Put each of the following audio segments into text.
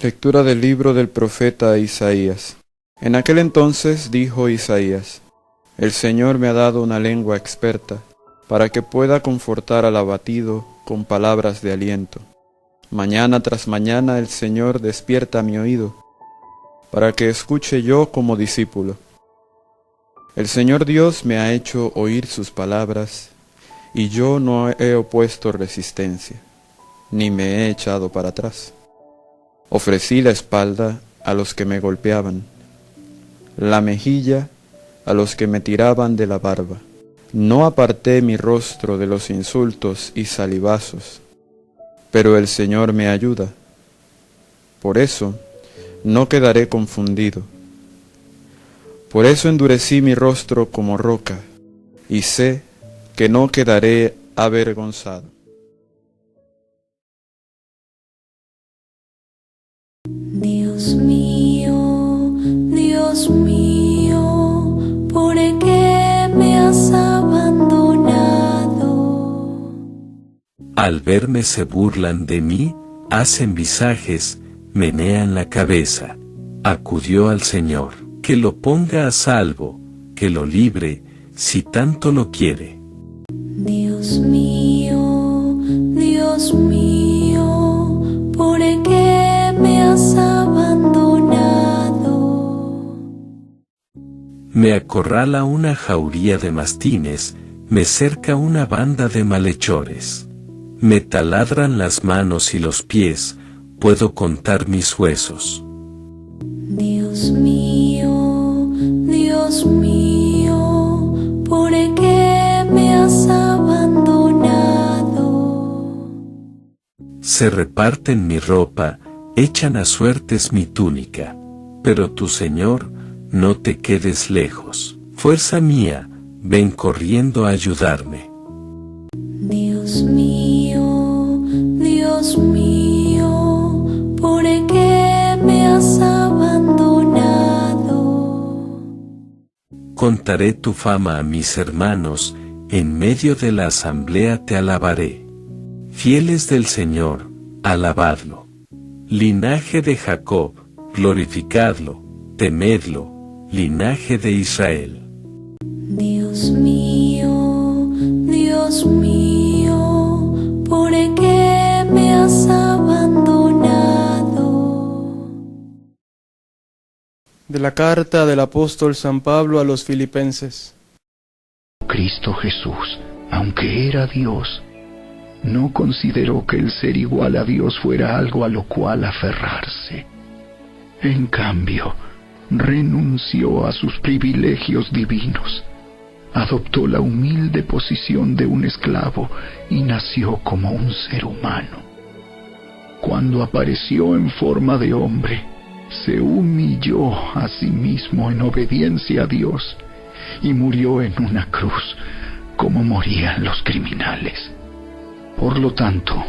Lectura del libro del profeta Isaías. En aquel entonces dijo Isaías: El Señor me ha dado una lengua experta, para que pueda confortar al abatido con palabras de aliento. Mañana tras mañana el Señor despierta mi oído, para que escuche yo como discípulo. El Señor Dios me ha hecho oír sus palabras, y yo no he opuesto resistencia, ni me he echado para atrás. Ofrecí la espalda a los que me golpeaban, la mejilla a los que me tiraban de la barba. No aparté mi rostro de los insultos y salivazos, pero el Señor me ayuda. Por eso no quedaré confundido. Por eso endurecí mi rostro como roca, y sé que no quedaré avergonzado. Dios mío, ¿por qué me has abandonado? Al verme se burlan de mí, hacen visajes, menean la cabeza. Acudió al Señor, que lo ponga a salvo, que lo libre, si tanto lo quiere. Dios mío, ¿por qué me has abandonado? Me acorrala una jauría de mastines, me cerca una banda de malhechores. Me taladran las manos y los pies, puedo contar mis huesos. Dios mío, ¿por qué me has abandonado? Se reparten mi ropa, echan a suertes mi túnica. Pero tu Señor, no te quedes lejos. Fuerza mía, ven corriendo a ayudarme. Dios mío, ¿por qué me has abandonado? Contaré tu fama a mis hermanos, en medio de la asamblea te alabaré. Fieles del Señor, alabadlo. Linaje de Jacob, glorificadlo, temedlo, linaje de Israel. Dios mío, ¿por qué me has abandonado? De la carta del apóstol San Pablo a los Filipenses. Cristo Jesús, aunque era Dios, no consideró que el ser igual a Dios fuera algo a lo cual aferrarse. En cambio, renunció a sus privilegios divinos, adoptó la humilde posición de un esclavo y nació como un ser humano. Cuando apareció en forma de hombre, se humilló a sí mismo en obediencia a Dios y murió en una cruz, como morían los criminales. Por lo tanto,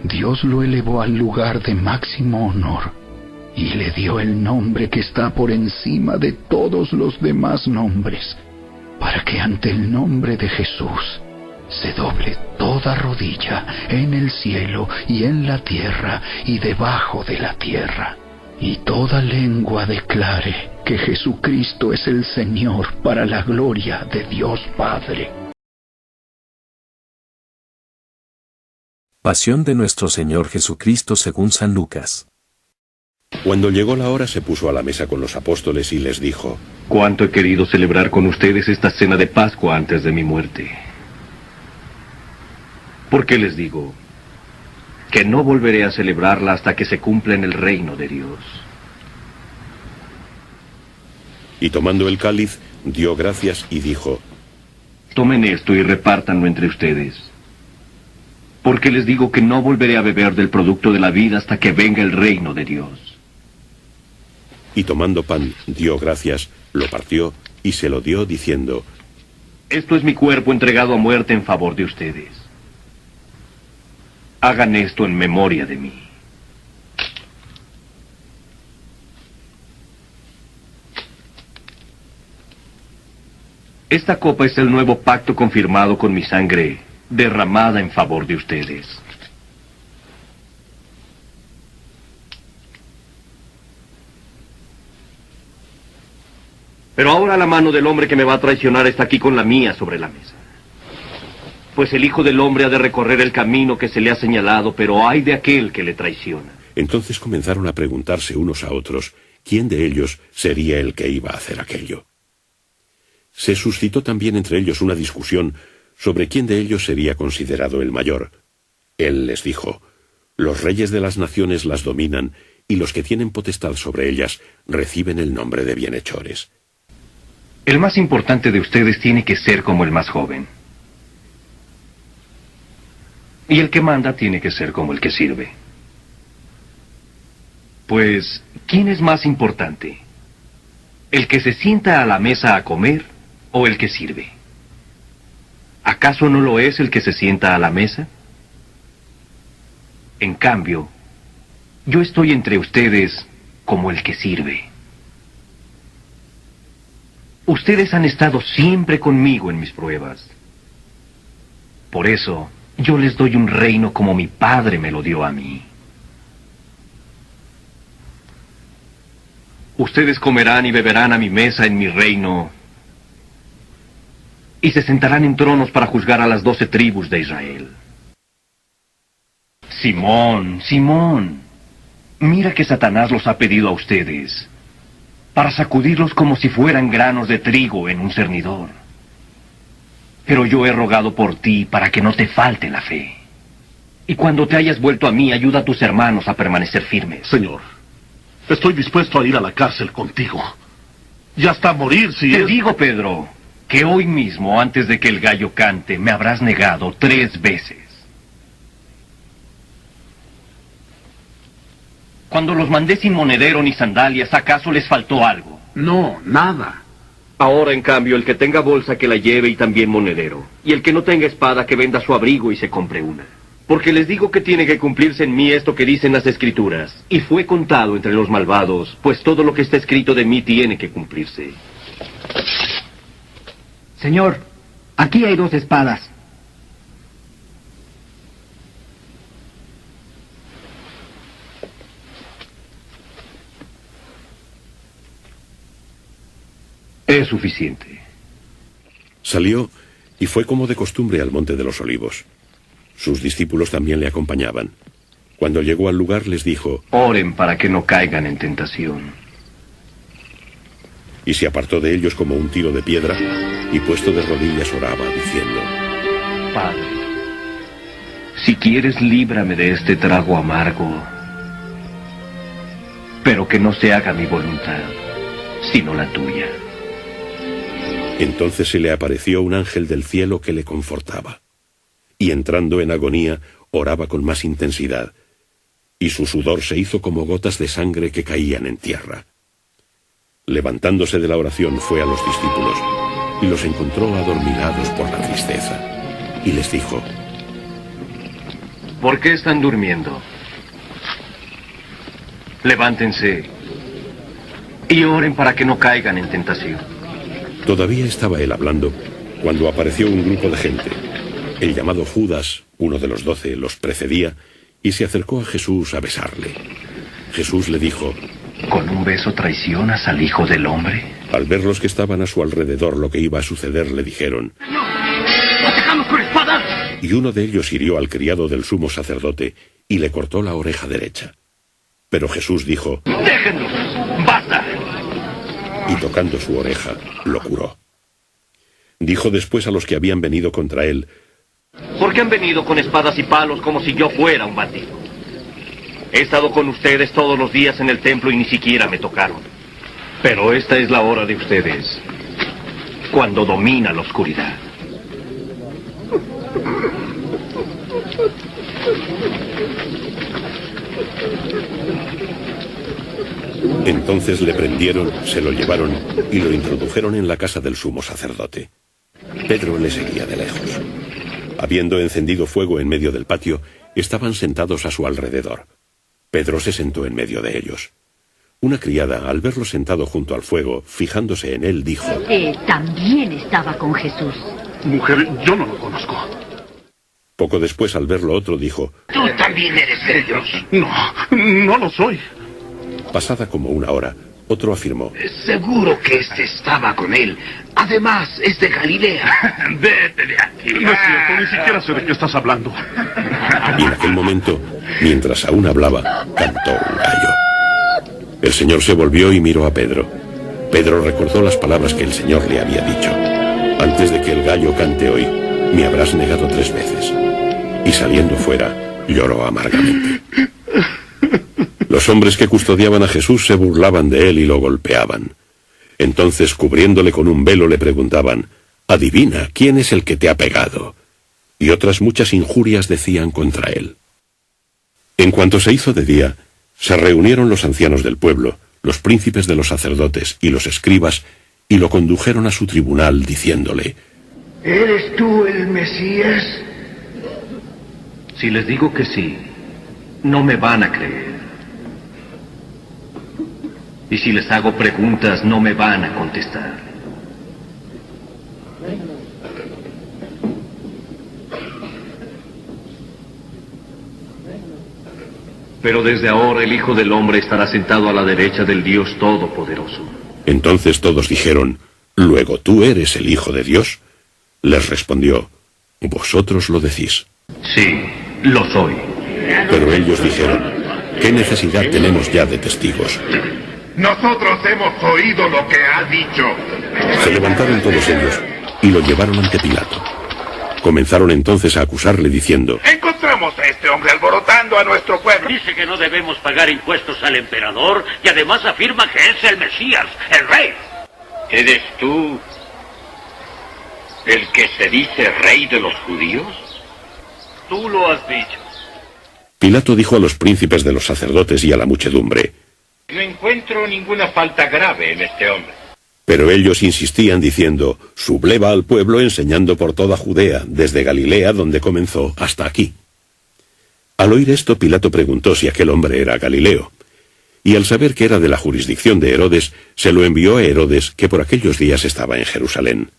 Dios lo elevó al lugar de máximo honor y le dio el nombre que está por encima de todos los demás nombres, para que ante el nombre de Jesús se doble toda rodilla en el cielo y en la tierra y debajo de la tierra, y toda lengua declare que Jesucristo es el Señor, para la gloria de Dios Padre. Pasión de nuestro Señor Jesucristo según San Lucas. Cuando llegó la hora se puso a la mesa con los apóstoles y les dijo: Cuánto he querido celebrar con ustedes esta cena de Pascua antes de mi muerte. ¿Por qué les digo? Que no volveré a celebrarla hasta que se cumpla en el reino de Dios. Y tomando el cáliz, dio gracias y dijo: Tomen esto y repártanlo entre ustedes. Porque les digo que no volveré a beber del producto de la vida hasta que venga el reino de Dios. Y tomando pan, dio gracias, lo partió y se lo dio diciendo: Esto es mi cuerpo entregado a muerte en favor de ustedes. Hagan esto en memoria de mí. Esta copa es el nuevo pacto confirmado con mi sangre, derramada en favor de ustedes. Pero ahora la mano del hombre que me va a traicionar está aquí con la mía sobre la mesa. Pues el Hijo del Hombre ha de recorrer el camino que se le ha señalado, pero ay de aquel que le traiciona. Entonces comenzaron a preguntarse unos a otros quién de ellos sería el que iba a hacer aquello. Se suscitó también entre ellos una discusión sobre quién de ellos sería considerado el mayor. Él les dijo: los reyes de las naciones las dominan, y los que tienen potestad sobre ellas reciben el nombre de bienhechores. El más importante de ustedes tiene que ser como el más joven. Y el que manda tiene que ser como el que sirve. Pues, ¿quién es más importante? ¿El que se sienta a la mesa a comer o el que sirve? ¿Acaso no lo es el que se sienta a la mesa? En cambio, yo estoy entre ustedes como el que sirve. Ustedes han estado siempre conmigo en mis pruebas. Por eso, yo les doy un reino como mi Padre me lo dio a mí. Ustedes comerán y beberán a mi mesa en mi reino, y se sentarán en tronos para juzgar a las 12 tribus de Israel. Simón, Simón, mira que Satanás los ha pedido a ustedes, para sacudirlos como si fueran granos de trigo en un cernidor. Pero yo he rogado por ti para que no te falte la fe. Y cuando te hayas vuelto a mí, ayuda a tus hermanos a permanecer firmes. Señor, estoy dispuesto a ir a la cárcel contigo. Y hasta morir si Te digo, Pedro, que hoy mismo, antes de que el gallo cante, me habrás negado 3 veces. Cuando los mandé sin monedero ni sandalias, ¿acaso les faltó algo? No, nada. Ahora, en cambio, el que tenga bolsa que la lleve y también monedero. Y el que no tenga espada que venda su abrigo y se compre una. Porque les digo que tiene que cumplirse en mí esto que dicen las Escrituras. Y fue contado entre los malvados, pues todo lo que está escrito de mí tiene que cumplirse. Señor, aquí hay 2 espadas. Es suficiente. Salió y fue como de costumbre al monte de los Olivos. Sus discípulos también le acompañaban. Cuando llegó al lugar les dijo: Oren para que no caigan en tentación. Y se apartó de ellos como un tiro de piedra, y puesto de rodillas oraba, diciendo: Padre, si quieres, líbrame de este trago amargo, pero que no se haga mi voluntad, sino la tuya. Entonces se le apareció un ángel del cielo que le confortaba. Y entrando en agonía, oraba con más intensidad, y su sudor se hizo como gotas de sangre que caían en tierra. Levantándose de la oración fue a los discípulos, y los encontró adormilados por la tristeza, y les dijo: ¿Por qué están durmiendo? Levántense y oren para que no caigan en tentación. Todavía estaba él hablando, cuando apareció un grupo de gente. El llamado Judas, uno de los 12, los precedía, y se acercó a Jesús a besarle. Jesús le dijo: ¿Con un beso traicionas al Hijo del Hombre? Al ver los que estaban a su alrededor lo que iba a suceder, le dijeron: ¡Atacamos con espadas! Y uno de ellos hirió al criado del sumo sacerdote y le cortó la oreja derecha. Pero Jesús dijo: ¡Déjenlos! ¡Basta! Y tocando su oreja, lo curó. Dijo después a los que habían venido contra él: ¿Por qué han venido con espadas y palos como si yo fuera un bandido? He estado con ustedes todos los días en el templo y ni siquiera me tocaron. Pero esta es la hora de ustedes, cuando domina la oscuridad. Entonces le prendieron, se lo llevaron y lo introdujeron en la casa del sumo sacerdote. Pedro le seguía de lejos. Habiendo encendido fuego en medio del patio, estaban sentados a su alrededor. Pedro se sentó en medio de ellos. Una criada, al verlo sentado junto al fuego, fijándose en él, dijo: También estaba con Jesús. Mujer, yo no lo conozco. Poco después, al verlo otro, dijo: Tú también eres de Dios. No, no lo soy. Pasada como una hora, otro afirmó: Seguro que este estaba con él. Además, es de Galilea. Vete de aquí. No es cierto, ni siquiera sé de qué estás hablando. Y en aquel momento, mientras aún hablaba, cantó un gallo. El Señor se volvió y miró a Pedro. Pedro recordó las palabras que el Señor le había dicho: antes de que el gallo cante hoy, me habrás negado 3 veces. Y saliendo fuera, lloró amargamente. Los hombres que custodiaban a Jesús se burlaban de él y lo golpeaban. Entonces, cubriéndole con un velo, le preguntaban: adivina, ¿quién es el que te ha pegado? Y otras muchas injurias decían contra él. En cuanto se hizo de día, se reunieron los ancianos del pueblo, los príncipes de los sacerdotes y los escribas, y lo condujeron a su tribunal, diciéndole: ¿Eres tú el Mesías? Si les digo que sí, no me van a creer. Y si les hago preguntas, no me van a contestar. Pero desde ahora el Hijo del Hombre estará sentado a la derecha del Dios Todopoderoso. Entonces todos dijeron: ¿luego tú eres el Hijo de Dios? Les respondió: vosotros lo decís. Sí, lo soy. Pero ellos dijeron: ¿qué necesidad tenemos ya de testigos? Nosotros hemos oído lo que ha dicho. Se levantaron todos ellos y lo llevaron ante Pilato. Comenzaron entonces a acusarle diciendo: Encontramos a este hombre alborotando a nuestro pueblo. Dice que no debemos pagar impuestos al emperador y además afirma que es el Mesías, el rey. ¿Eres tú el que se dice rey de los judíos? Tú lo has dicho. Pilato dijo a los príncipes de los sacerdotes y a la muchedumbre: No encuentro ninguna falta grave en este hombre. Pero ellos insistían diciendo: subleva al pueblo enseñando por toda Judea, desde Galilea, donde comenzó, hasta aquí. Al oír esto, Pilato preguntó si aquel hombre era Galileo. Y al saber que era de la jurisdicción de Herodes, se lo envió a Herodes, que por aquellos días estaba en Jerusalén.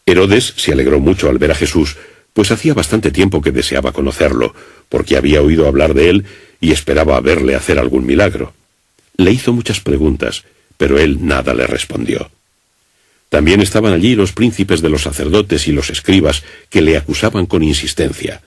Herodes se alegró mucho al ver a Jesús, pues hacía bastante tiempo que deseaba conocerlo, porque había oído hablar de él y esperaba verle hacer algún milagro. Le hizo muchas preguntas, pero él nada le respondió. También estaban allí los príncipes de los sacerdotes y los escribas, que le acusaban con insistencia.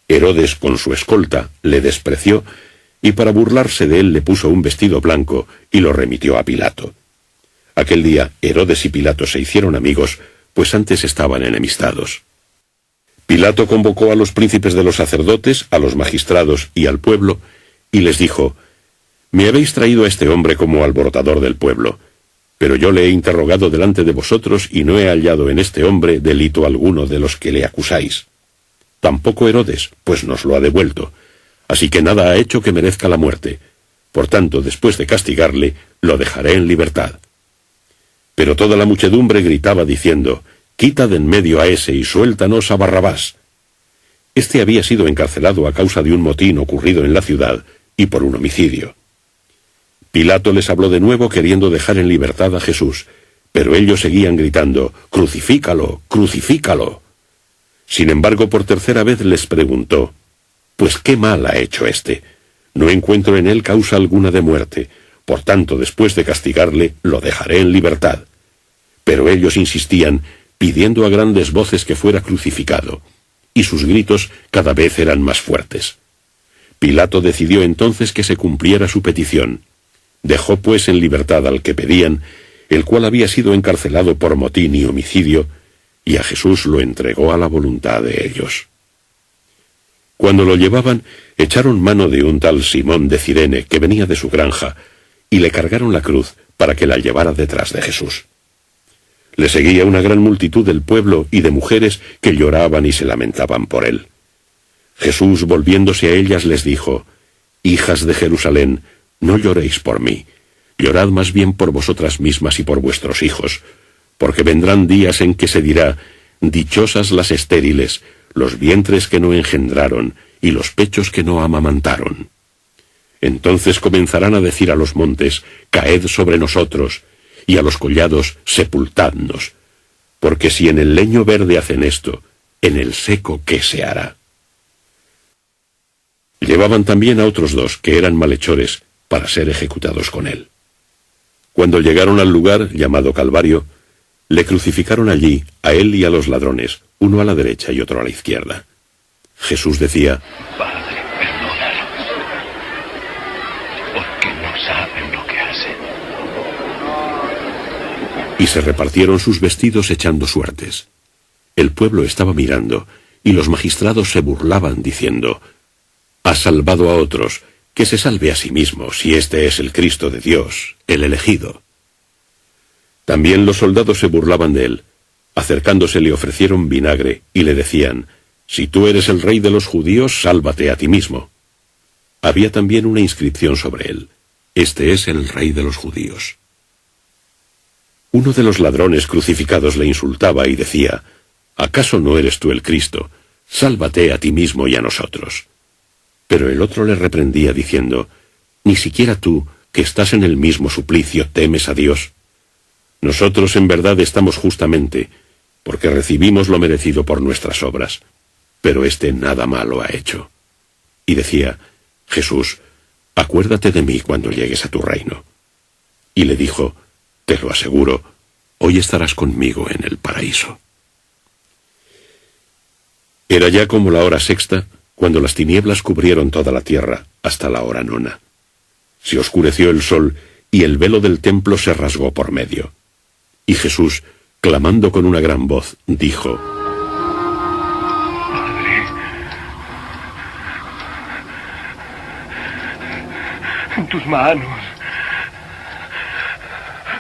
Herodes, con su escolta, le despreció, y para burlarse de él le puso un vestido blanco y lo remitió a Pilato. Aquel día Herodes y Pilato se hicieron amigos, pues antes estaban enemistados. Pilato convocó a los príncipes de los sacerdotes, a los magistrados y al pueblo, y les dijo: me habéis traído a este hombre como alborotador del pueblo, pero yo le he interrogado delante de vosotros y no he hallado en este hombre delito alguno de los que le acusáis. Tampoco Herodes, pues nos lo ha devuelto, así que nada ha hecho que merezca la muerte. Por tanto, después de castigarle, lo dejaré en libertad. Pero toda la muchedumbre gritaba diciendo: quita de en medio a ese y suéltanos a Barrabás. Este había sido encarcelado a causa de un motín ocurrido en la ciudad y por un homicidio. Pilato les habló de nuevo queriendo dejar en libertad a Jesús, pero ellos seguían gritando: «¡Crucifícalo! ¡Crucifícalo!». Sin embargo, por tercera vez les preguntó: «Pues qué mal ha hecho éste. No encuentro en él causa alguna de muerte, por tanto, después de castigarle, lo dejaré en libertad». Pero ellos insistían, pidiendo a grandes voces que fuera crucificado, y sus gritos cada vez eran más fuertes. Pilato decidió entonces que se cumpliera su petición. Dejó pues en libertad al que pedían, el cual había sido encarcelado por motín y homicidio, y a Jesús lo entregó a la voluntad de ellos. Cuando lo llevaban, echaron mano de un tal Simón de Cirene, que venía de su granja, y le cargaron la cruz para que la llevara detrás de Jesús. Le seguía una gran multitud del pueblo y de mujeres que lloraban y se lamentaban por él. Jesús, volviéndose a ellas, les dijo: «Hijas de Jerusalén, no lloréis por mí, llorad más bien por vosotras mismas y por vuestros hijos, porque vendrán días en que se dirá: dichosas las estériles, los vientres que no engendraron y los pechos que no amamantaron. Entonces comenzarán a decir a los montes: caed sobre nosotros, y a los collados: sepultadnos, porque si en el leño verde hacen esto, en el seco ¿qué se hará?». Llevaban también a otros dos que eran malhechores para ser ejecutados con él. Cuando llegaron al lugar llamado Calvario, le crucificaron allí, a él y a los ladrones, uno a la derecha y otro a la izquierda. Jesús decía: Padre, perdónalos, porque no saben lo que hacen. Y se repartieron sus vestidos echando suertes. El pueblo estaba mirando, y los magistrados se burlaban diciendo: ha salvado a otros, que se salve a sí mismo, si este es el Cristo de Dios, el elegido. También los soldados se burlaban de él. Acercándose le ofrecieron vinagre, y le decían: si tú eres el rey de los judíos, sálvate a ti mismo. Había también una inscripción sobre él: este es el rey de los judíos. Uno de los ladrones crucificados le insultaba y decía: ¿acaso no eres tú el Cristo? Sálvate a ti mismo y a nosotros. Pero el otro le reprendía diciendo: ni siquiera tú, que estás en el mismo suplicio, temes a Dios. Nosotros en verdad estamos justamente, porque recibimos lo merecido por nuestras obras, pero éste nada malo ha hecho. Y decía: Jesús, acuérdate de mí cuando llegues a tu reino. Y le dijo: te lo aseguro, hoy estarás conmigo en el paraíso. Era ya como la hora sexta, cuando las tinieblas cubrieron toda la tierra, hasta la hora nona. Se oscureció el sol, y el velo del templo se rasgó por medio. Y Jesús, clamando con una gran voz, dijo: Padre, en tus manos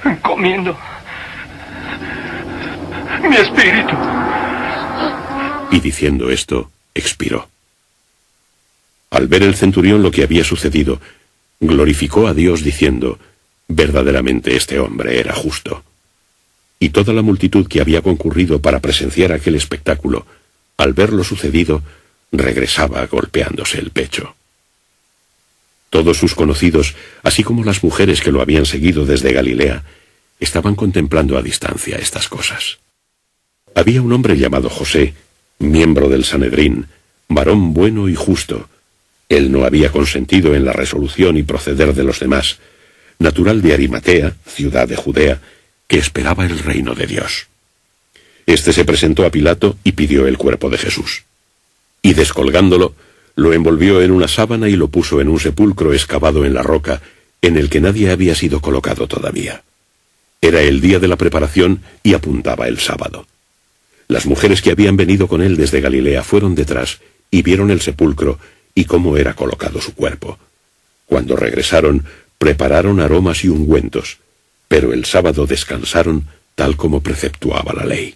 encomiendo mi espíritu. Y diciendo esto, expiró. Al ver el centurión lo que había sucedido, glorificó a Dios diciendo: verdaderamente este hombre era justo. Y toda la multitud que había concurrido para presenciar aquel espectáculo, al ver lo sucedido, regresaba golpeándose el pecho. Todos sus conocidos, así como las mujeres que lo habían seguido desde Galilea, estaban contemplando a distancia estas cosas. Había un hombre llamado José, miembro del Sanedrín, varón bueno y justo. Él no había consentido en la resolución y proceder de los demás, natural de Arimatea, ciudad de Judea, que esperaba el reino de Dios. Este se presentó a Pilato y pidió el cuerpo de Jesús. Y descolgándolo, lo envolvió en una sábana y lo puso en un sepulcro excavado en la roca, en el que nadie había sido colocado todavía. Era el día de la preparación y apuntaba el sábado. Las mujeres que habían venido con él desde Galilea fueron detrás y vieron el sepulcro y cómo era colocado su cuerpo. Cuando regresaron, prepararon aromas y ungüentos, pero el sábado descansaron tal como preceptuaba la ley.